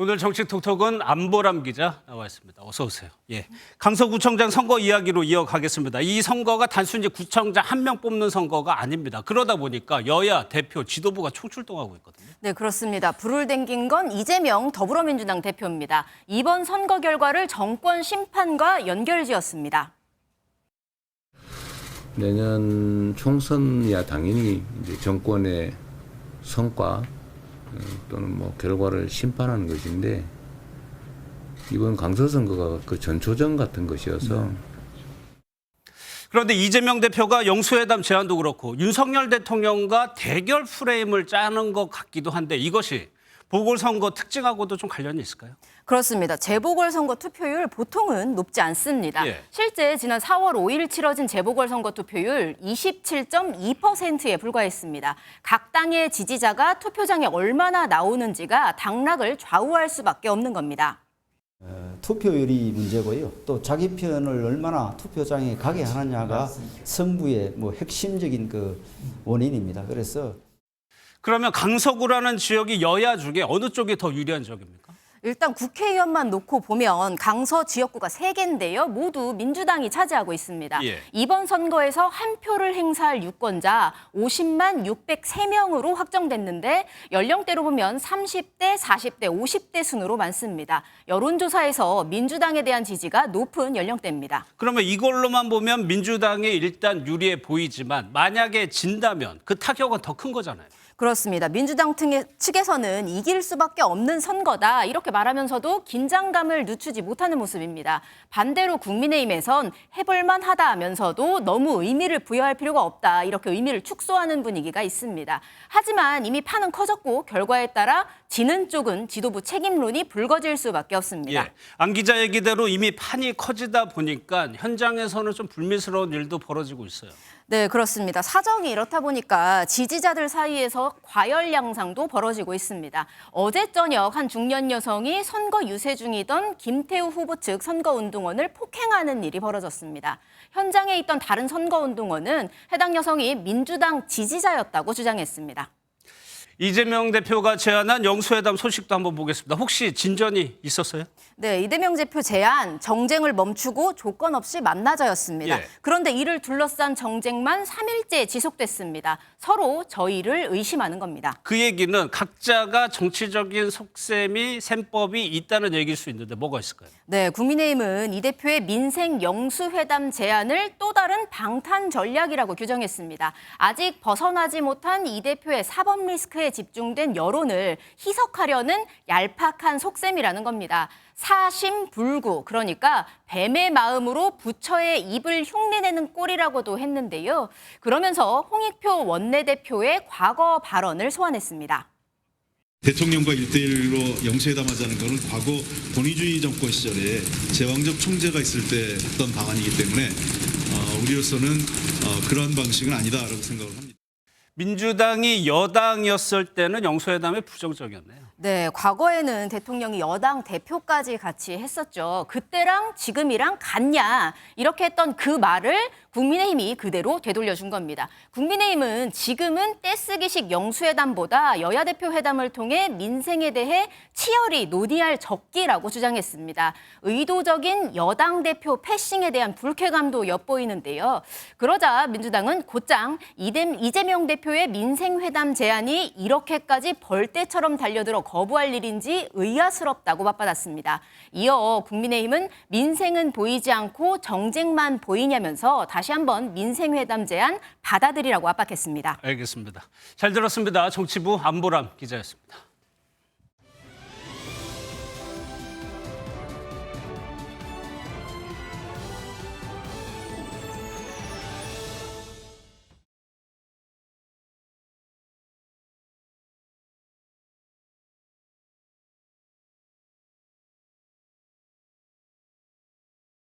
오늘 정치 톡톡은 안보람 기자 나와 있습니다. 어서 오세요. 예, 강서구청장 선거 이야기로 이어가겠습니다. 이 선거가 단순히 구청장 한 명 뽑는 선거가 아닙니다. 그러다 보니까 여야 대표 지도부가 총출동하고 있거든요. 네, 그렇습니다. 불을 댕긴 건 이재명 더불어민주당 대표입니다. 이번 선거 결과를 정권 심판과 연결지었습니다. 내년 총선이야 당연히 이제 정권의 성과 또는 뭐 결과를 심판하는 것인데 이번 강서 선거가 그 전초전 같은 것이어서 그런데 이재명 대표가 영수회담 제안도 그렇고 윤석열 대통령과 대결 프레임을 짜는 것 같기도 한데 이것이 보궐선거 특징하고도 좀 관련이 있을까요? 그렇습니다. 재보궐선거 투표율 보통은 높지 않습니다. 예. 실제 지난 4월 5일 치러진 재보궐선거 투표율 27.2%에 불과했습니다. 각 당의 지지자가 투표장에 얼마나 나오는지가 당락을 좌우할 수밖에 없는 겁니다. 투표율이 문제고요. 또 자기 편을 얼마나 투표장에 가게 하느냐가 승부의 핵심적인 그 원인입니다. 그래서 그러면 강서구라는 지역이 여야 중에 어느 쪽이 더 유리한 지역입니까? 일단 국회의원만 놓고 보면 강서 지역구가 3개인데요. 모두 민주당이 차지하고 있습니다. 예. 이번 선거에서 한 표를 행사할 유권자 50만 603명으로 확정됐는데 연령대로 보면 30대, 40대, 50대 순으로 많습니다. 여론조사에서 민주당에 대한 지지가 높은 연령대입니다. 그러면 이걸로만 보면 민주당이 일단 유리해 보이지만 만약에 진다면 그 타격은 더 큰 거잖아요. 그렇습니다. 민주당 측에서는 이길 수밖에 없는 선거다 이렇게 말하면서도 긴장감을 늦추지 못하는 모습입니다. 반대로 국민의힘에선 해볼만 하다 하면서도 너무 의미를 부여할 필요가 없다 이렇게 의미를 축소하는 분위기가 있습니다. 하지만 이미 판은 커졌고 결과에 따라 지는 쪽은 지도부 책임론이 불거질 수밖에 없습니다. 예, 안 기자 얘기대로 이미 판이 커지다 보니까 현장에서는 좀 불미스러운 일도 벌어지고 있어요. 네, 그렇습니다. 사정이 이렇다 보니까 지지자들 사이에서 과열 양상도 벌어지고 있습니다. 어제 저녁 한 중년 여성이 선거 유세 중이던 김태우 후보 측 선거운동원을 폭행하는 일이 벌어졌습니다. 현장에 있던 다른 선거운동원은 해당 여성이 민주당 지지자였다고 주장했습니다. 이재명 대표가 제안한 영수회담 소식도 한번 보겠습니다. 혹시 진전이 있었어요? 네, 이재명 대표 제안, 정쟁을 멈추고 조건 없이 만나자였습니다. 예. 그런데 이를 둘러싼 정쟁만 3일째 지속됐습니다. 서로 저희를 의심하는 겁니다. 그 얘기는 각자가 정치적인 속셈이 셈법이 있다는 얘기일 수 있는데 뭐가 있을까요? 네, 국민의힘은 이 대표의 민생 영수회담 제안을 또 다른 방탄 전략이라고 규정했습니다. 아직 벗어나지 못한 이 대표의 사법 리스크에 집중된 여론을 희석하려는 얄팍한 속셈이라는 겁니다. 사심불구, 그러니까 뱀의 마음으로 부처의 입을 흉내내는 꼴이라고도 했는데요. 그러면서 홍익표 원내대표의 과거 발언을 소환했습니다. 대통령과 1대1로 영수회담하자는 것은 과거 권위주의 정권 시절에 제왕적 총재가 있을 때 했던 방안이기 때문에 우리로서는 그러한 방식은 아니다라고 생각을 합니다. 민주당이 여당이었을 때는 영수회담에 부정적이었네요. 네, 과거에는 대통령이 여당 대표까지 같이 했었죠. 그때랑 지금이랑 같냐 이렇게 했던 그 말을 국민의힘이 그대로 되돌려준 겁니다. 국민의힘은 지금은 떼쓰기식 영수회담보다 여야 대표 회담을 통해 민생에 대해 치열히 논의할 적기라고 주장했습니다. 의도적인 여당 대표 패싱에 대한 불쾌감도 엿보이는데요. 그러자 민주당은 곧장 이재명 대표의 민생회담 제안이 이렇게까지 벌떼처럼 달려들어 거부할 일인지 의아스럽다고 맞받았습니다. 이어 국민의힘은 민생은 보이지 않고 정쟁만 보이냐면서 다시 한번 민생회담 제안 받아들이라고 압박했습니다. 알겠습니다. 잘 들었습니다. 정치부 안보람 기자였습니다.